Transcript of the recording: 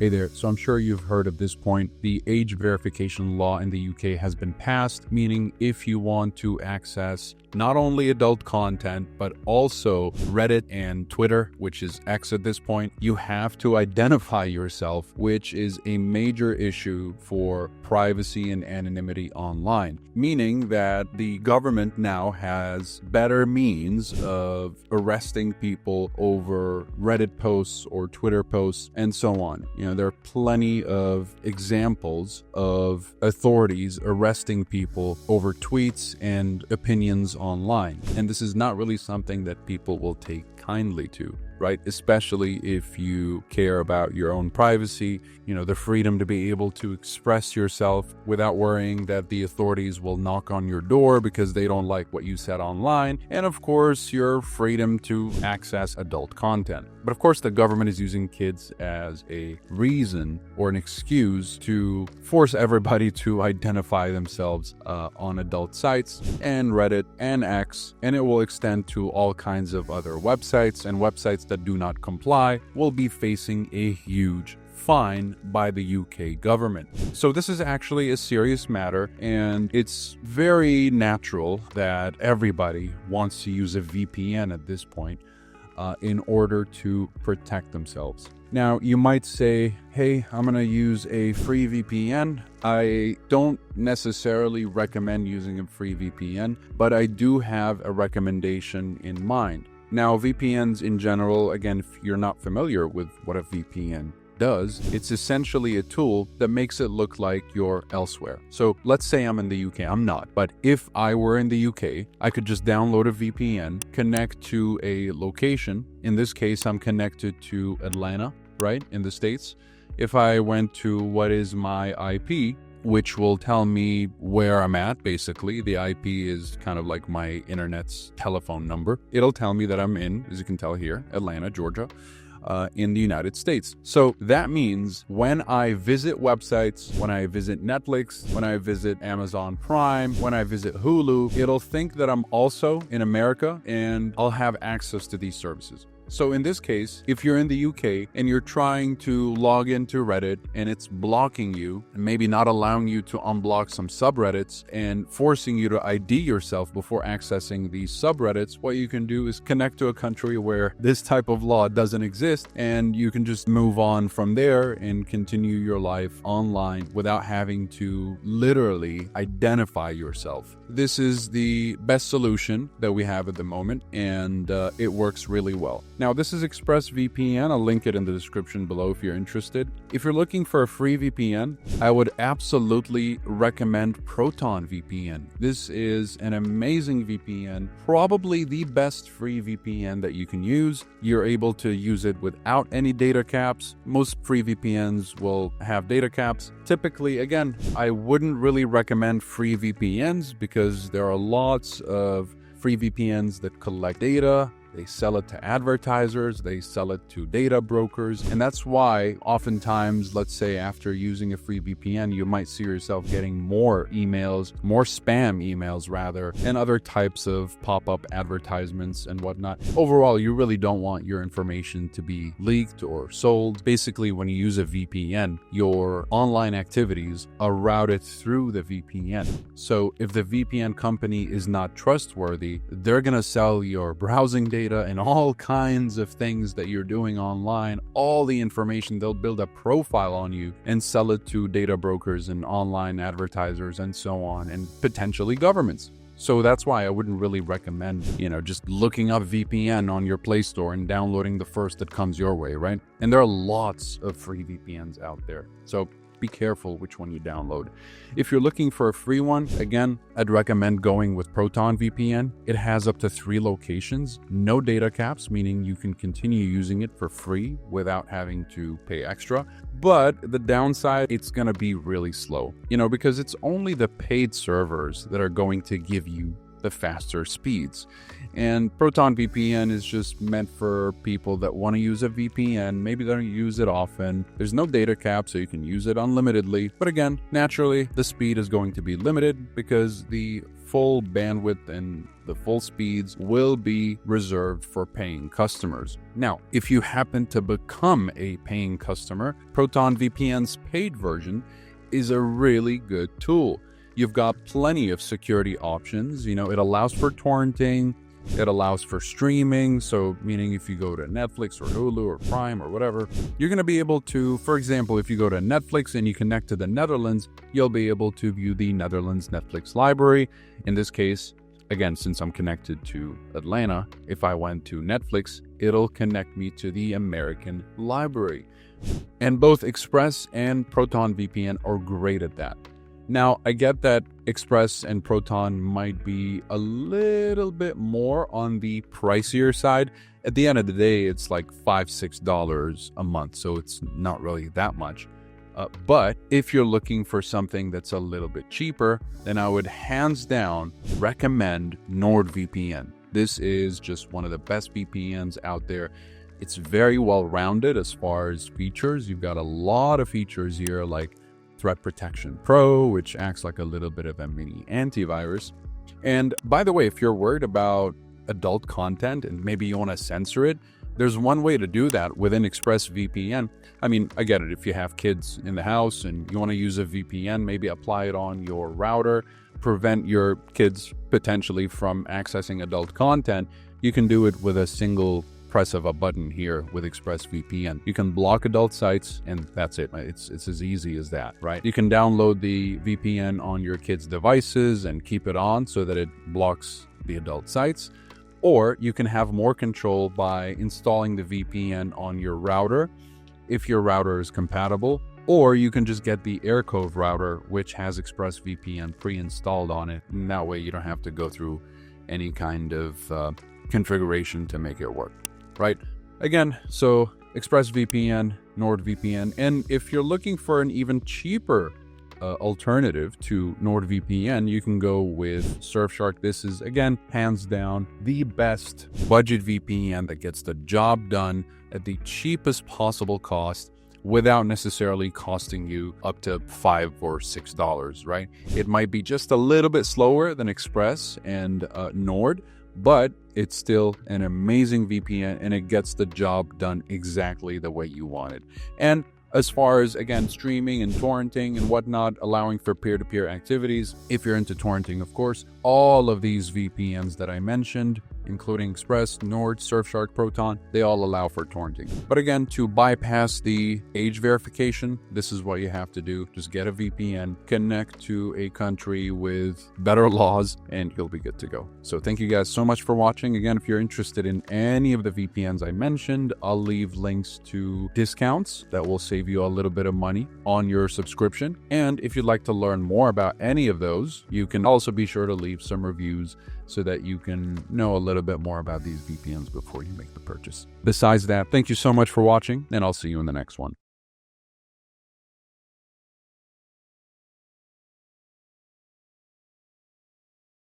Hey there, so I'm sure you've heard of this point. The age verification law in the UK has been passed, meaning if you want to access not only adult content, but also Reddit and Twitter, which is X at this point, you have to identify yourself, which is a major issue for privacy and anonymity online, meaning that the government now has better means of arresting people over Reddit posts or Twitter posts and so on. There are plenty of examples of authorities arresting people over tweets and opinions online. And this is not really something that people will take kindly to, right? Especially if you care about your own privacy, the freedom to be able to express yourself without worrying that the authorities will knock on your door because they don't like what you said online. And of course, your freedom to access adult content. But of course, the government is using kids as a reason or an excuse to force everybody to identify themselves on adult sites and Reddit and X, and it will extend to all kinds of other websites, and websites that do not comply will be facing a huge fine by the UK government. So this is actually a serious matter, and it's very natural that everybody wants to use a VPN at this point in order to protect themselves. Now, you might say, hey, I'm going to use a free VPN. I don't necessarily recommend using a free VPN, but I do have a recommendation in mind. Now, VPNs in general, again, if you're not familiar with what a VPN does, it's essentially a tool that makes it look like you're elsewhere. So let's say I'm in the UK. I'm not, but if I were in the UK, I could just download a VPN, connect to a location. In this case, I'm connected to Atlanta, right, in the States. If I went to what is my IP, which will tell me where I'm at, basically. The IP is kind of like my internet's telephone number. It'll tell me that I'm in, as you can tell here, Atlanta, Georgia, in the United States. So that means when I visit websites, when I visit Netflix, when I visit Amazon Prime, when I visit Hulu, it'll think that I'm also in America and I'll have access to these services. So in this case, if you're in the UK and you're trying to log into Reddit and it's blocking you and maybe not allowing you to unblock some subreddits and forcing you to ID yourself before accessing these subreddits, what you can do is connect to a country where this type of law doesn't exist, and you can just move on from there and continue your life online without having to literally identify yourself. This is the best solution that we have at the moment, and it works really well. Now, this is ExpressVPN. I'll link it in the description below if you're interested. If you're looking for a free VPN, I would absolutely recommend Proton VPN. This is an amazing VPN, probably the best free VPN that you can use. You're able to use it without any data caps. Most free VPNs will have data caps. Typically, again, I wouldn't really recommend free VPNs because there are lots of free VPNs that collect data. They sell it to advertisers, they sell it to data brokers, and that's why oftentimes, let's say after using a free VPN, you might see yourself getting more emails, more spam emails rather, and other types of pop-up advertisements and whatnot. Overall, you really don't want your information to be leaked or sold. Basically, when you use a VPN, your online activities are routed through the VPN. So if the VPN company is not trustworthy, they're going to sell your browsing data and all kinds of things that you're doing online, all the information. They'll build a profile on you and sell it to data brokers and online advertisers and so on, and potentially governments. So that's why I wouldn't really recommend, just looking up VPN on your Play Store and downloading the first that comes your way, right? And there are lots of free VPNs out there. So be careful which one you download. If you're looking for a free one, again, I'd recommend going with Proton VPN. It has up to 3 locations, no data caps, meaning you can continue using it for free without having to pay extra. But the downside, it's going to be really slow, because it's only the paid servers that are going to give you the faster speeds. And Proton VPN is just meant for people that want to use a VPN. Maybe they don't use it often. There's no data cap, so you can use it unlimitedly. But again, naturally, the speed is going to be limited because the full bandwidth and the full speeds will be reserved for paying customers. Now, if you happen to become a paying customer, Proton VPN's paid version is a really good tool. You've got plenty of security options. It allows for torrenting. It allows for streaming, so meaning if you go to Netflix or Hulu or Prime or whatever, you're going to be able to, for example, if you go to Netflix and you connect to the Netherlands, you'll be able to view the Netherlands Netflix library. In this case, again, since I'm connected to Atlanta, if I went to Netflix, it'll connect me to the American library. And both Express and Proton VPN are great at that. Now, I get that Express and Proton might be a little bit more on the pricier side. At the end of the day, it's like $5-6 a month, so it's not really that much. But if you're looking for something that's a little bit cheaper, then I would hands down recommend NordVPN. This is just one of the best VPNs out there. It's very well-rounded as far as features. You've got a lot of features here like Threat Protection Pro, which acts like a little bit of a mini antivirus. And by the way, if you're worried about adult content and maybe you want to censor it, there's one way to do that within ExpressVPN. I mean, I get it. If you have kids in the house and you want to use a VPN, maybe apply it on your router, prevent your kids potentially from accessing adult content. You can do it with a single press of a button here with ExpressVPN. You can block adult sites and that's it. It's as easy as that, right? You can download the VPN on your kids' devices and keep it on so that it blocks the adult sites. Or you can have more control by installing the VPN on your router if your router is compatible. Or you can just get the AirCove router, which has ExpressVPN pre-installed on it. And that way you don't have to go through any kind of configuration to make it work. Right? Again, so ExpressVPN, NordVPN, and if you're looking for an even cheaper alternative to NordVPN, you can go with Surfshark. This is, again, hands down, the best budget VPN that gets the job done at the cheapest possible cost without necessarily costing you up to $5 or $6, right? It might be just a little bit slower than Express and Nord, but it's still an amazing VPN and it gets the job done exactly the way you want it. And as far as, again, streaming and torrenting and whatnot, allowing for peer-to-peer activities, if you're into torrenting, of course, all of these VPNs that I mentioned, including Express, Nord, Surfshark, Proton, they all allow for torrenting. But again, to bypass the age verification, this is what you have to do. Just get a VPN, connect to a country with better laws, and you'll be good to go. So thank you guys so much for watching. Again, if you're interested in any of the VPNs I mentioned, I'll leave links to discounts that will save you a little bit of money on your subscription. And if you'd like to learn more about any of those, you can also be sure to leave some reviews so that you can know a little bit more about these VPNs before you make the purchase. Besides that, thank you so much for watching, and I'll see you in the next one.